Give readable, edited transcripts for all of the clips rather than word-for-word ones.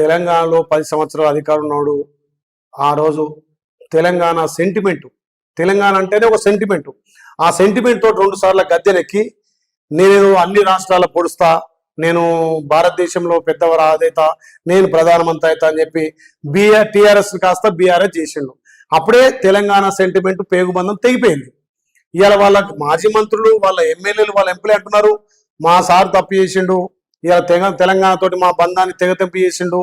తెలంగాణలో 10 సంవత్సరాల అధికారం ఉన్నాడు. ఆ రోజు తెలంగాణ సెంటిమెంట్, తెలంగాణ అంటేనే ఒక సెంటిమెంట్. ఆ సెంటిమెంట్ తోటి 2 సార్లు గద్దెనెక్కి నేను అన్ని రాష్ట్రాల పొడుస్తా, నేను భారతదేశంలో పెద్దవరా అదైతా, నేను ప్రధానమంత్రి అవుతా అని చెప్పి టీఆర్ఎస్ కాస్త బీఆర్ఎస్ చేసిండు. అప్పుడే తెలంగాణ సెంటిమెంట్ పేగుబంధం తెగిపోయింది. ఇవాళ వాళ్ళ మాజీ మంత్రులు, వాళ్ళ ఎమ్మెల్యేలు, వాళ్ళ ఎంపీలు అంటున్నారు మా సార్ తప్పు చేసిండు, ఇవాళ తెలంగాణ తోటి మా బంధాన్ని తెగతెంపు చేసిండు,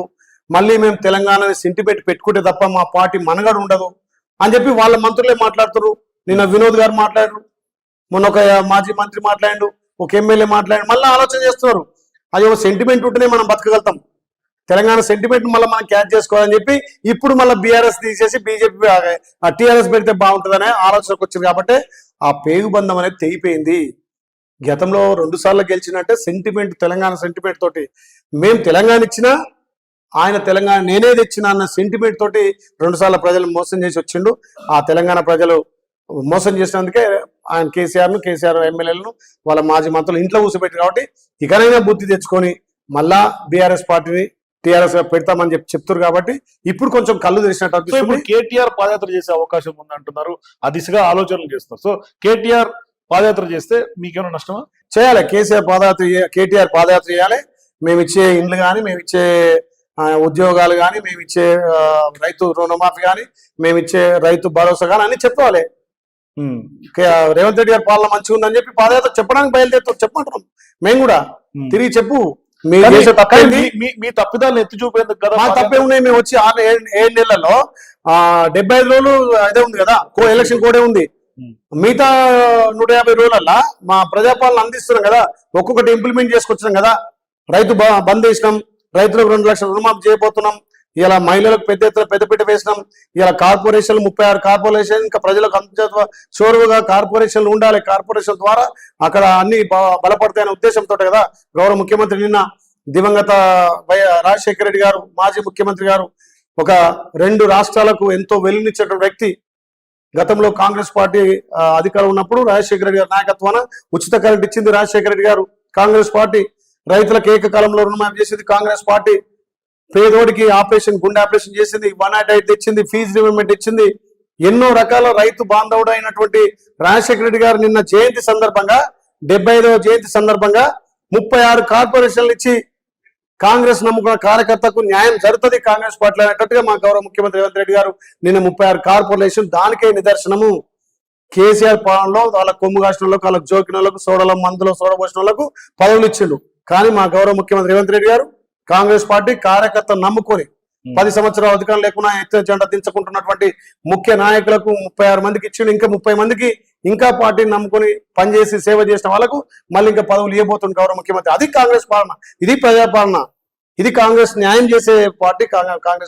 మళ్ళీ మేము తెలంగాణని సెంటిమెంట్ పెట్టుకుంటే తప్ప మా పార్టీ మనగడ ఉండదు అని చెప్పి వాళ్ళ మంత్రులే మాట్లాడుతున్నారు. నిన్న వినోద్ గారు మాట్లాడారు, మొన్న ఒక మాజీ మంత్రి మాట్లాడాడు, ఒక ఎమ్మెల్యే మాట్లాడాడు. మళ్ళీ ఆలోచన చేస్తున్నారు అది ఒక సెంటిమెంట్ ఉంటేనే మనం బతకగలుగుతాం, తెలంగాణ సెంటిమెంట్ మళ్ళీ మనం క్యాచ్ చేసుకోవాలని చెప్పి ఇప్పుడు మళ్ళీ బీఆర్ఎస్ తీసేసి బీజేపీ టీఆర్ఎస్ పెడితే బాగుంటుందనే ఆలోచనకు వచ్చింది. కాబట్టి ఆ పేగుబంధం అనేది తెగిపోయింది. గతంలో 2 సార్లు గెలిచినట్టే సెంటిమెంట్, తెలంగాణ సెంటిమెంట్ తోటి మేము తెలంగాణ ఇచ్చినా ఆయన తెలంగాణ నేనే తెచ్చినా అన్న సెంటిమెంట్ తోటి 2 సార్లు ప్రజలు మోసం చేసి వచ్చిండు. ఆ తెలంగాణ ప్రజలు మోసం చేసినందుకే ఆయన కేసీఆర్ ఎమ్మెల్యేలను వాళ్ళ మాజీ మంత్రులు ఇంట్లో కూర్చోబెట్టారు. కాబట్టి ఇకనైనా బుద్ధి తెచ్చుకొని మళ్ళా బీఆర్ఎస్ పార్టీని టీఆర్ఎస్ పెడతామని చెప్తారు. కాబట్టి ఇప్పుడు కొంచెం కళ్ళు తెరిచినట్టు. ఇప్పుడు కేటీఆర్ పాదయాత్ర చేసే అవకాశం ఉంది అంటున్నారు, ఆ దిశగా ఆలోచనలు చేస్తున్నారు. సో కేటీఆర్ పాదయాత్ర చేస్తే మీకేమైనా నష్టమా? చేయాలి, కేటీఆర్ పాదయాత్ర చేయాలి. మేము ఇచ్చే ఇండ్లు కానీ, మేము ఇచ్చే ఉద్యోగాలు కానీ, మేము ఇచ్చే రైతు రుణమాఫీ కానీ, మేము ఇచ్చే రైతు భరోసా కానీ అన్ని చెప్పాలి. రేవంత్ రెడ్డి గారి పాలన మంచిగా ఉందని చెప్పి పాదయాత్ర చెప్పడానికి బయలుదేరుతారు. చెప్పమంటున్నాం మేము కూడా, తిరిగి చెప్పు మీ తప్పిదాలను ఎత్తి చూపేందుకు కదా. మా తప్పే ఉన్నాయి. మేము వచ్చి 7 నెలల్లో 75 రోజులు అదే ఉంది కదా, ఎలక్షన్ కోడే ఉంది. మిగతా 150 రోజులల్లా మా ప్రజాపాలన అందిస్తున్నాం కదా, ఒక్కొక్కటి ఇంప్లిమెంట్ చేసుకొచ్చినాం కదా. రైతు బంద్ చేసినాం, రైతులకు 2 లక్షల రుణమాఫీ చేయబోతున్నాం. ఇలా మహిళలకు పెద్ద ఎత్తున పెద్దపీట వేసినాం. ఇలా కార్పొరేషన్లు 36 కార్పొరేషన్, ఇంకా ప్రజలకు అంత చోరువుగా కార్పొరేషన్లు ఉండాలి. కార్పొరేషన్ ద్వారా అక్కడ అన్ని బలపడతాయనే ఉద్దేశంతో కదా గౌరవ ముఖ్యమంత్రి నిన్న దివంగత రాజశేఖర రెడ్డి గారు, మాజీ ముఖ్యమంత్రి గారు, ఒక 2 రాష్ట్రాలకు ఎంతో వెలుగునిచ్చేటువంటి వ్యక్తి. గతంలో కాంగ్రెస్ పార్టీ అధికారం ఉన్నప్పుడు రాజశేఖర రెడ్డి గారి నాయకత్వాన ఉచిత కరెంట్ ఇచ్చింది రాజశేఖర రెడ్డి గారు, కాంగ్రెస్ పార్టీ. రైతులకు ఏకకాలంలో రుణమాఫీ చేసింది కాంగ్రెస్ పార్టీ. పేదోడికి గుండె ఆపరేషన్ చేసింది, 108 తెచ్చింది, ఫీజు రిమెంబర్మెంట్ ఇచ్చింది. ఎన్నో రకాల రైతు బాంధవుడు అయినటువంటి రాజశేఖర రెడ్డి గారు నిన్న జయంతి సందర్భంగా, 75వ జయంతి సందర్భంగా 36 కార్పొరేషన్లు ఇచ్చి కాంగ్రెస్ నమ్ముకున్న కార్యకర్తకు న్యాయం జరుగుతుంది కాంగ్రెస్ పార్టీలో అనేటట్టుగా మా గౌరవ ముఖ్యమంత్రి రేవంత్ రెడ్డి గారు నిన్న 36 కార్పొరేషన్, దానికే నిదర్శనము. కేసీఆర్ పాలనలో వాళ్ళ కొమ్ము కాసిన వాళ్ళకు, వాళ్ళకు జోకిన వాళ్ళకు, సోడల మందులో సోడబోసిన వాళ్ళకు పదవులు ఇచ్చిండు. కానీ మా గౌరవ ముఖ్యమంత్రి రేవంత్ రెడ్డి గారు కాంగ్రెస్ పార్టీ కార్యకర్త నమ్ముకొని 10 సంవత్సరాల అధికారం లేకుండా ఎత్తున జెండా దించుకుంటున్నటువంటి ముఖ్య నాయకులకు 36 మందికి ఇచ్చిండు. ఇంకా 30 మందికి ఇంకా పార్టీని నమ్ముకొని పనిచేసి సేవ చేసిన వాళ్ళకు మళ్ళీ ఇంకా పదవులు ఇవ్వబోతుంది గౌరవ ముఖ్యమంత్రి. అది కాంగ్రెస్ పాలన, ఇది ప్రజాపాలన, ఇది కాంగ్రెస్ న్యాయం చేసే పార్టీ కాంగ్రెస్.